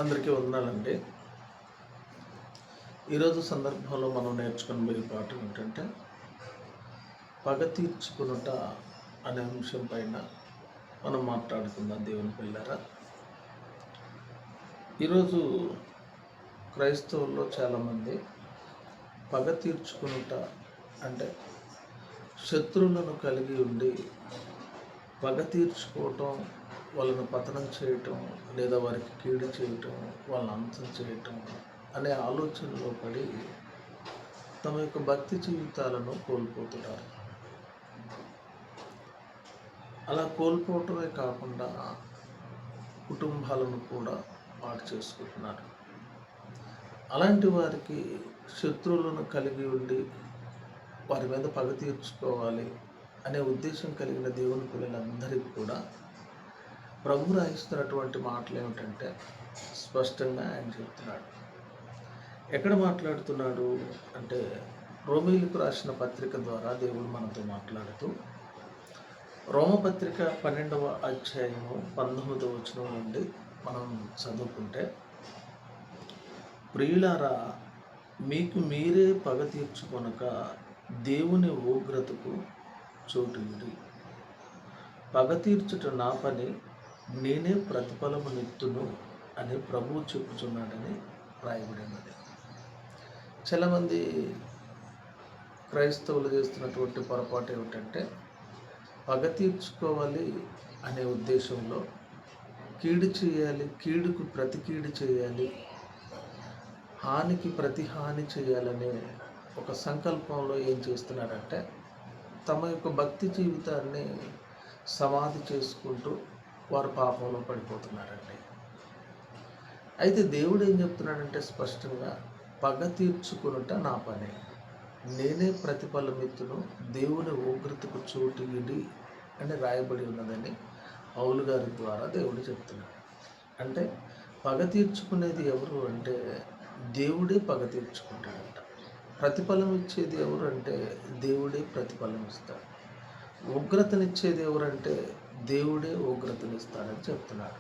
అందరికీ వందనాలండి. ఈరోజు సందర్భంలో మనం నేర్చుకునే పాఠం ఏంటంటే పగ తీర్చుకునుట అనే అంశం పైన మనం మాట్లాడుకుందాం దేవుని పిల్లరా. ఈరోజు క్రైస్తవుల్లో చాలామంది పగ తీర్చుకునుట అంటే శత్రువులను కలిగి ఉండి పగ తీర్చుకోవటం, వాళ్ళను పతనం చేయటం, లేదా వారికి కీడు చేయటం, వాళ్ళని అంతం చేయటం అనే ఆలోచనలో పడి తమ యొక్క భక్తి జీవితాలను కోల్పోతున్నారు. అలా కోల్పోవటమే కాకుండా కుటుంబాలను కూడా పాడు చేసుకుంటున్నారు. అలాంటి వారికి శత్రువులను కలిగి ఉండి వారి మీద పగ తీర్చుకోవాలి అనే ఉద్దేశం కలిగిన దేవుని పిల్లలందరికీ కూడా ప్రభు రాయిస్తున్నటువంటి మాటలు ఏమిటంటే స్పష్టంగా ఆయన చెప్తున్నాడు. ఎక్కడ మాట్లాడుతున్నాడు అంటే రోమీయులకు రాసిన పత్రిక ద్వారా దేవుడు మనతో మాట్లాడుతూ రోమపత్రిక 12వ అధ్యాయము 19వ వచనం నుండి మనం చదువుకుంటే, ప్రియులారా, మీకు మీరే పగ తీర్చుకొనక దేవుని ఉగ్రతకు చోటు. పగ తీర్చుట నా పని, నేనే ప్రతిఫలమునిత్తును అని ప్రభువు చెప్పుచున్నాడని రాయబడినది. చాలామంది క్రైస్తవులు చేస్తున్నటువంటి పొరపాటు ఏమిటంటే పగ తీర్చుకోవాలి అనే ఉద్దేశంలో కీడు చేయాలి, కీడుకు ప్రతి కీడు చేయాలి, హానికి ప్రతి హాని చేయాలనే ఒక సంకల్పంలో ఏం చేస్తున్నారంటే తమ యొక్క భక్తి జీవితాన్ని సమాధి చేసుకుంటూ వారు పాపంలో పడిపోతున్నారండి. అయితే దేవుడు ఏం చెప్తున్నాడంటే స్పష్టంగా పగ తీర్చుకునుట నా పని, నేనే ప్రతిఫలమిత్తును, దేవుని ఉగ్రతకు చోటు అని రాయబడి ఉన్నదని పౌలు గారి ద్వారా దేవుడు చెప్తున్నాడు. అంటే పగ తీర్చుకునేది ఎవరు అంటే దేవుడే పగ తీర్చుకుంటాడంట. ప్రతిఫలం ఇచ్చేది ఎవరు అంటే దేవుడే ప్రతిఫలం ఇస్తాడు. ఉగ్రతనిచ్చేది ఎవరంటే దేవుడే ఉగ్రతనిస్తాడని చెప్తున్నాడు.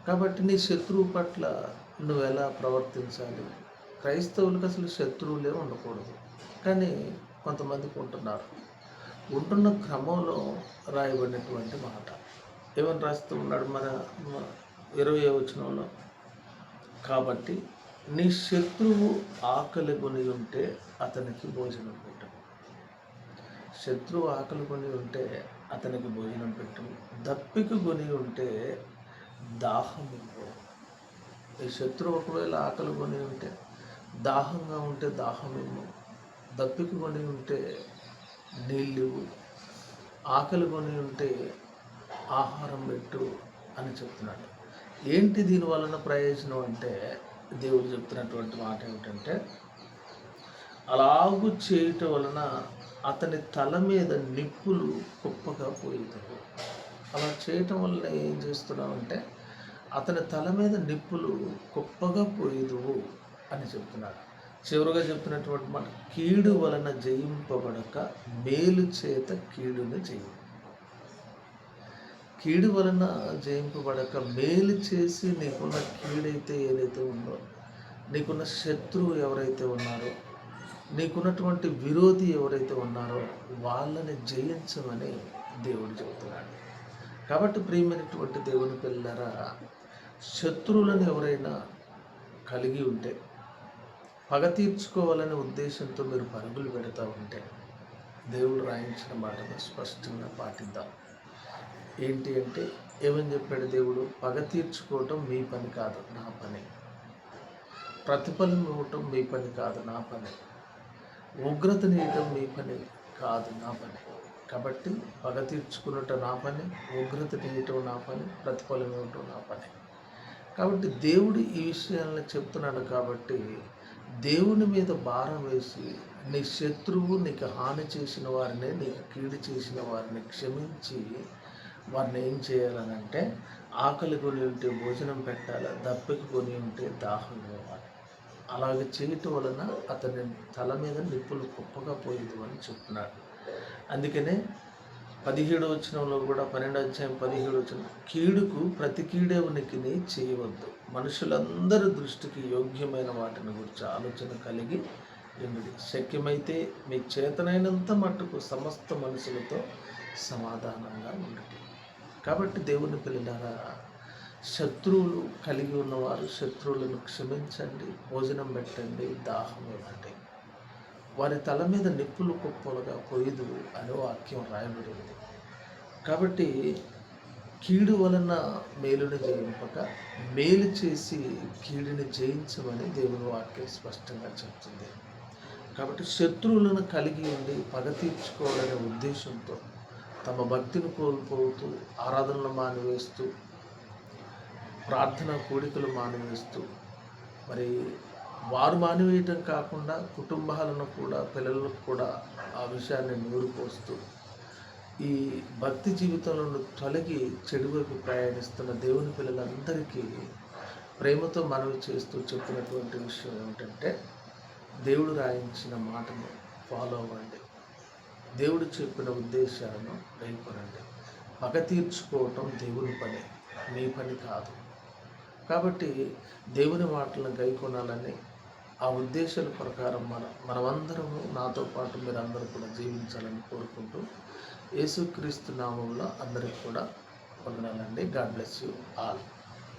కాబట్టి నీ శత్రువు పట్ల నువ్వు ఎలా ప్రవర్తించాలి? క్రైస్తవులకు అసలు శత్రువులే ఉండకూడదు, కానీ కొంతమందికి ఉంటున్న క్రమంలో రాయబడినటువంటి మాట ఏమని రాస్తూ ఉన్నాడు మన 20వ వచనంలో, కాబట్టి నీ శత్రువు ఆకలి కొని ఉంటే అతనికి భోజనం పెట్టు. శత్రువు ఆకలి కొని ఉంటే అతనికి భోజనం పెట్టు, దప్పిక కొని ఉంటే దాహం ఇవ్వు. ఈ శత్రువు ఒకవేళ ఆకలి కొని ఉంటే, దాహంగా ఉంటే దాహం ఇవ్వు, దప్పిక కొని ఉంటే నీళ్ళు ఇవ్వు, ఆకలి కొని ఉంటే ఆహారం పెట్టు అని చెప్తున్నాడు. ఏంటి దీని వలన ప్రయోజనం అంటే దేవుడు చెప్తున్నటువంటి మాట ఏమిటంటే, అలాగూ చేయటం వలన అతని తల మీద నిప్పులు కుప్పగా పోయేదారు. అలా చేయటం వల్ల ఏం చేస్తున్నామంటే అతని తల మీద నిప్పులు కుప్పగా పోయేదువు అని చెప్తున్నాడు. చివరిగా చెప్తున్నటువంటి మాట, కీడు వలన జయింపబడక మేలు చేత కీడుని జయించు. కీడు వలన జయింపబడక మేలు చేసి నీకున్న కీడైతే ఏదైతే ఉందో, నీకున్న శత్రువు ఎవరైతే ఉన్నారో, నీకున్నటువంటి విరోధి ఎవరైతే ఉన్నారో వాళ్ళని జయించమని దేవుడు చెబుతున్నాడు. కాబట్టి ప్రియమైనటువంటి దేవుని పిల్లరా, శత్రువులను ఎవరైనా కలిగి ఉంటే, పగ తీర్చుకోవాలనే ఉద్దేశంతో మీరు పరుగులు పెడతా ఉంటే దేవుడు రాయించిన మాటను స్పష్టంగా పాటిద్దాం. ఏంటి అంటే ఏమని చెప్పాడు దేవుడు? పగ తీర్చుకోవటం మీ పని కాదు, నా పని. ప్రతిఫలం ఇవ్వటం మీ పని కాదు, నా పని. ఉగ్రతనీయటం మీ పని కాదు, నా పని. కాబట్టి పగ తీర్చుకున్నట నా పని, ఉగ్రతనీయటం నా పని, ప్రతిఫలం ఇవ్వటం నా పని. కాబట్టి దేవుడు ఈ విషయాలను చెప్తున్నాడు. కాబట్టి దేవుని మీద భారం వేసి నీ శత్రువు నీకు హాని చేసిన వారిని, నీకు కీడు చేసిన వారిని క్షమించి వారిని ఏం చేయాలనంటే ఆకలి కొని ఉంటే భోజనం పెట్టాలి, దప్పిక కొని ఉంటే దాహం ఇవ్వాలి. అలాగే చేయటం వలన అతని తల మీద నిప్పులు కుప్పగా పోయేది అని చెప్తున్నాడు. అందుకనే 17 వచనంలో కూడా 12 అధ్యాయం 17 వచనం, కీడుకు ప్రతి కీడే ఉనికిని చేయవద్దు, మనుషులందరి దృష్టికి యోగ్యమైన వాటిని గురించి ఆలోచన కలిగి ఎనిమిది, శక్యమైతే మీ చేతనైనంత మట్టుకు సమస్త మనుషులతో సమాధానంగా ఉండటి. కాబట్టి దేవుని పిల్లలారా, శత్రువులు కలిగి ఉన్నవారు శత్రువులను క్షమించండి, భోజనం పెట్టండి, దాహం ఇవ్వండి, వారి తల మీద నిప్పులు కుప్పలుగా పొయ్యదు అని వాక్యం రాయబడింది. కాబట్టి కీడు వలన మేలుని జయింపక మేలు చేసి కీడుని జయించమని దేవుని వాక్యం స్పష్టంగా చెప్తుంది. కాబట్టి శత్రువులను కలిగి ఉండి పగ తీర్చుకోవాలనే ఉద్దేశంతో తమ భక్తిని కోల్పోతూ, ఆరాధనలు మానివేస్తూ, ప్రార్థన కూడికలు మానివేస్తూ, మరి వారు మానివేయటం కాకుండా కుటుంబాలను కూడా, పిల్లలకు కూడా ఆ విషయాన్ని నూరిపోస్తూ ఈ భక్తి జీవితంలో నుండి తొలగి చెడువైపు ప్రయాణిస్తున్న దేవుని పిల్లలందరికీ ప్రేమతో మనవి చేస్తూ చెప్పినటువంటి విషయం ఏమిటంటే, దేవుడు రాయించిన మాటను ఫాలో అవ్వండి, దేవుడు చెప్పిన ఉద్దేశాలను గైకొనండి. పగ తీర్చుకోవటం దేవుని పని, మీ పని కాదు. కాబట్టి దేవుని మాటలను గైకొనాలని, ఆ ఉద్దేశాల ప్రకారం మనమందరము, నాతో పాటు మీరందరూ కూడా జీవించాలని కోరుకుంటూ యేసుక్రీస్తు నామంలో అందరికీ కూడా వందనాలండి. God bless you all.